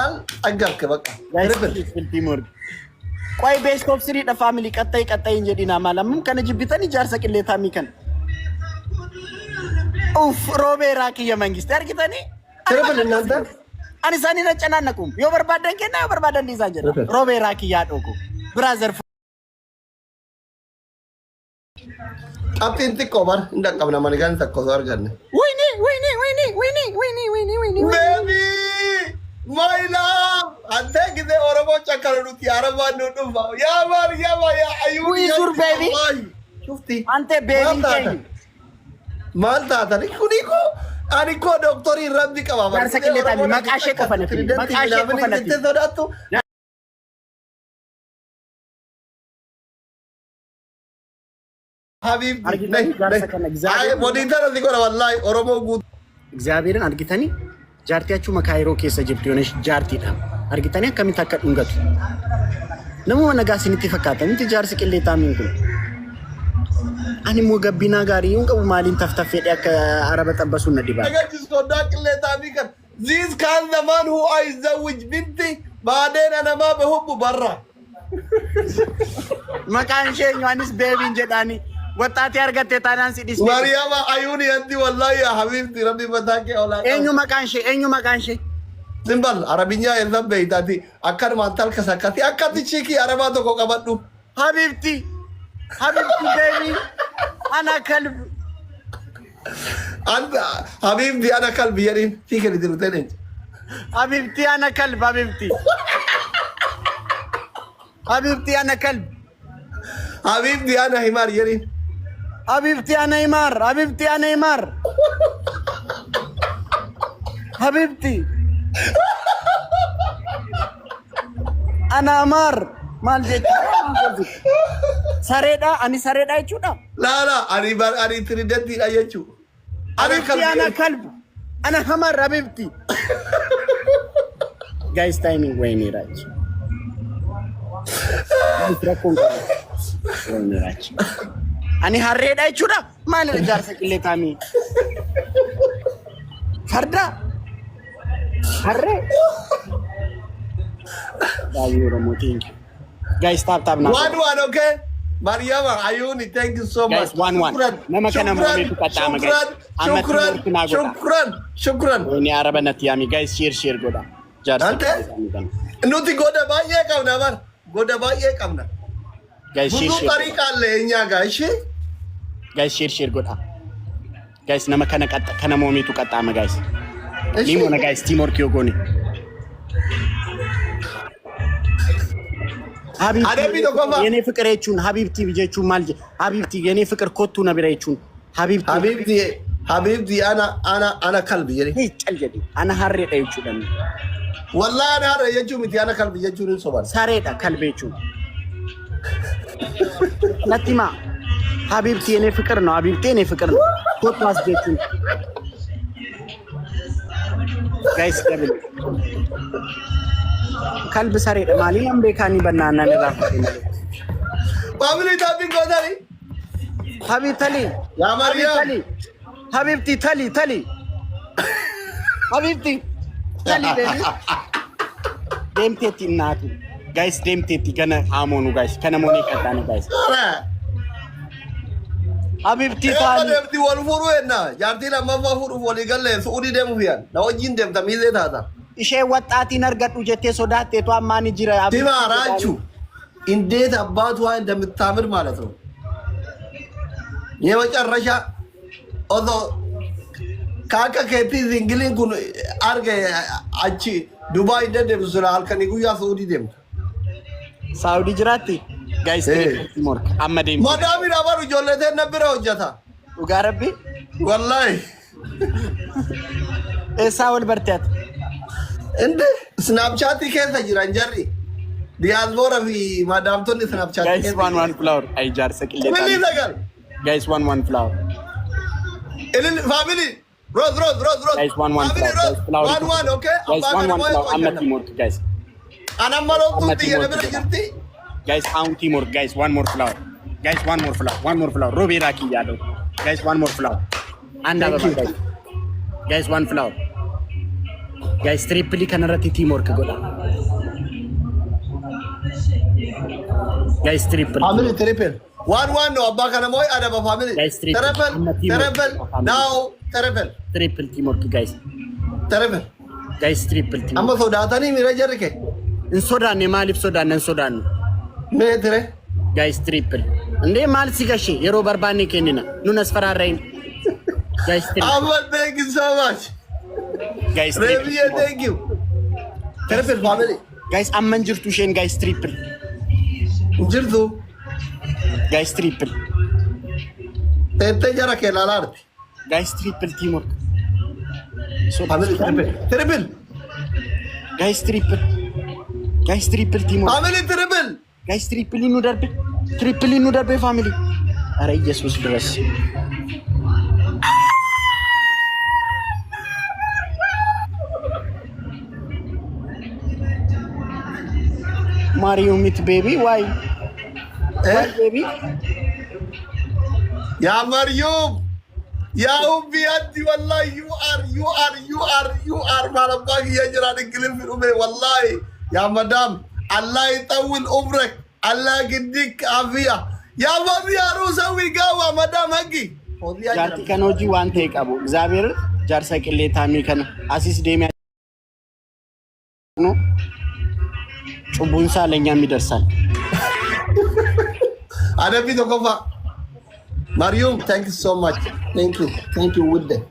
Laal agabke baka. Timur. Quay best of three the family katay inje dina malam kana jibitani jar sakille tamikan. Uf robe raki ya mangis tar kita ni. Triple nanta. Ani sani na cananakum. Yo berbadan kena berbadan di saja. Robe raki ya doko. Brother. Apin ti kobar ndak kam nama negan tak kosor gan. Wini. Baby, my love. Ante kide oromo chakaru tiara manu tu ba. Ya ayu. Who is your baby? Shufti. Ante baby. Malta tadi kuniko. Ani ko doktori rabbi ka baba. Jar sakille tami makashe kafanati. Ite dodatu. Habib, ay monitor diko na wallahi oromo good. እግዚአብሔርን አርጊታኒ ጃርቲያቹ መካይሮ ኬሰ ጅብት ሆነሽ ጃርቲዳ አርጊታኒ ከሚታከድ እንገቱ ነሞ ነጋሲን ተፈካተ እንት ጃር ስቅሌታ ሚንኩ አኒ ሞገቢና ጋር ይንቀው ማሊን ተፍተፍ ያከ አረበ ጠበሱ ነዲባ ነጋጅስ ኮዳ ቅሌታ ቢከን ዚስ ካን ዘ ማን ሁ አይ ዘውጅ ቢንቲ ባዴና ነማ በሁቡ በራ መካንሼ ዮሐንስ ቤቢን ጀዳኒ ወጣት ያርገት ታናንሲ ዲስ ማርያማ አዩኒ አንዲ ወላሂ ያ ሐቢብቲ ረቢ በታከ ኦላ ኤኙ መካንሼ ዝምባል አረብኛ የለም በይታቲ አካድ ማንታል ከሳካቲ አካቲ ቺኪ አረባቶ ቆቀበዱ ሐቢብቲ ቤቢ አና ከልብ አንተ ሐቢብቲ አና ከልብ የሪን ቲከሊ ድሩተነኝ ሐቢብቲ አና ከልብ ሐቢብቲ አና ከልብ ሐቢብቲ አና ሂማር የሪን حبيبتي انا ايمار حبيبتي انا امار مالجت سريدا يچودا لا اني تريدتي ايچو انا كلب انا حمار حبيبتي guys timing ويني راج متركون ويني راج ani harreda chuda mal jar sakille tami farda harre dayo remoting guys tap now one okay Mariama Ayuni thank you so much guys one nama kana mo tu katama guys shukran ni arabanat yami guys share goda jar ante nuti goda baye kamna bar goda baye kamna guys share tariqa le nya guys guys share goda guys nama kana mo tu katama guys limo na guys timor kyogoni የኔ ፍቅር እቹን ሀቢብቲ ቢጀቹ ማልጅ ሀቢብቲ የኔ ፍቅር ኮቱ ነብረቹን ሀቢብቲ አና ከልብ የኔ ይጨልጀዲ አና ሀሬ ዳይቹ ደም ወላሂ አና ሀሬ የቹ ምት አና ከልብ የቹ ነው ሶባል ሳሬዳ ከልቤቹ ነቲማ ሀቢብቲ የኔ ፍቅር ነው ሀቢብቲ የኔ ፍቅር ነው ኮቱ አስጀቹ ጋይስ ደብል ከልብ ሰሬ ማሊ አምቤካኒ በናና ለራፍ ባብሊ ታቢን ጎዳሪ ሀቢብቲ ያ ማርያም ሀቢብቲ ተሊ ሀቢብቲ ተሊ ቤቢ ደምቴቲ እናቱ ጋይስ ደምቴቲ ገነ አሞኑ ጋይስ ከነሞኔ ቀጣነ ጋይስ ሀቢብቲ ታሊ ሀቢብቲ ወልፉሩና ያርቲ ለማፋ ፉሩ ወሊገለ ሱዲ ደሙ ፊያን ለወጂን ደም ተሚዘ ታታ ishee ወጣቲን አርገዱ ጀቴ ሶዳቴ ቷማኒ ጅራ ቲማራቹ እንዴት አባቷ እንደምታምር ማለት ነው የመጨረሻ ኦዞ ካካ ከቲ ዝንግሊን ኩን አርገ አቺ ዱባይ እንደደም ሱላል ከኒ ጉያ ሳውዲ ጅራቲ ጋይስ ቲሞር አመዴ ማዳሚ ራባሩ ጆለተ ነብረ ወጀታ ኡጋረቢ ወላሂ ኤሳውል በርታት እንደ ስናፕቻት ከዛ ጅራን ጀሪ ዲያስፖራ ፊ ማዳምቶን ስናፕቻት ጋይስ ዋን ፍላወር አይ ጃር ሰቅሌታ ምን ይዘጋል ጋይስ ዋን ፍላወር እልን ፋሚሊ ሮዝ ጋይስ ዋን ፍላወር ዋን ኦኬ ጋይስ ዋን ፍላወር አመት ሞር ጋይስ አናማሎ ቱቲ የነብረ ጅርቲ ጋይስ አውን ቲሞር ጋይስ ዋን ሞር ፍላወር ጋይስ ዋን ሞር ፍላወር ሮቤ ራኪ ያለው ጋይስ ዋን ሞር ፍላወር አንድ አበባ ጋይስ ዋን ፍላወር Guys, triple kanarratti teamwork godha. Guys, triple. Family triple. 1-1 no abba kana moy ada ba family. Guys, triple. Now triple. Triple teamwork guys. Triple. Guys, triple teamwork. Amma sodaatani mira jarke. In Sudan ne malif Sudan nan Sudan. Me tre. Guys, triple. Ande mal sigashi yero barbani kenina. Nunas fararain. Guys, triple. Amma thank you so much. Guys, Revi thank you. Triple family. Guys, amman jirtu shen guys triple. Jirtu. Guys, triple. Tete jara ke lalarti. Guys, triple teamwork. So Family triple. Triple. Guys, triple. Guys, triple teamwork. Family triple. Guys, triple inu darbe. Triple inu darbe family. Are Jesus dress. Mario meet baby, why? Why baby? Ya Maryum. Ya Ummi anti wallahi you are malabagi ya jirani kilim fi ume wallahi. Ya madam, Allah yitawil umrak. Allah gidik afia. Ya mami arusa wigawa madam hagi. Jarti kan hoji waan ta'e qabu. እግዚአብሔር jaarsa qilleetaa kana asis deemee ነው ጩቡንሳ ለኛም ይደርሳል። Adabi to kofa. Maryum, thank you so much. Thank you with them.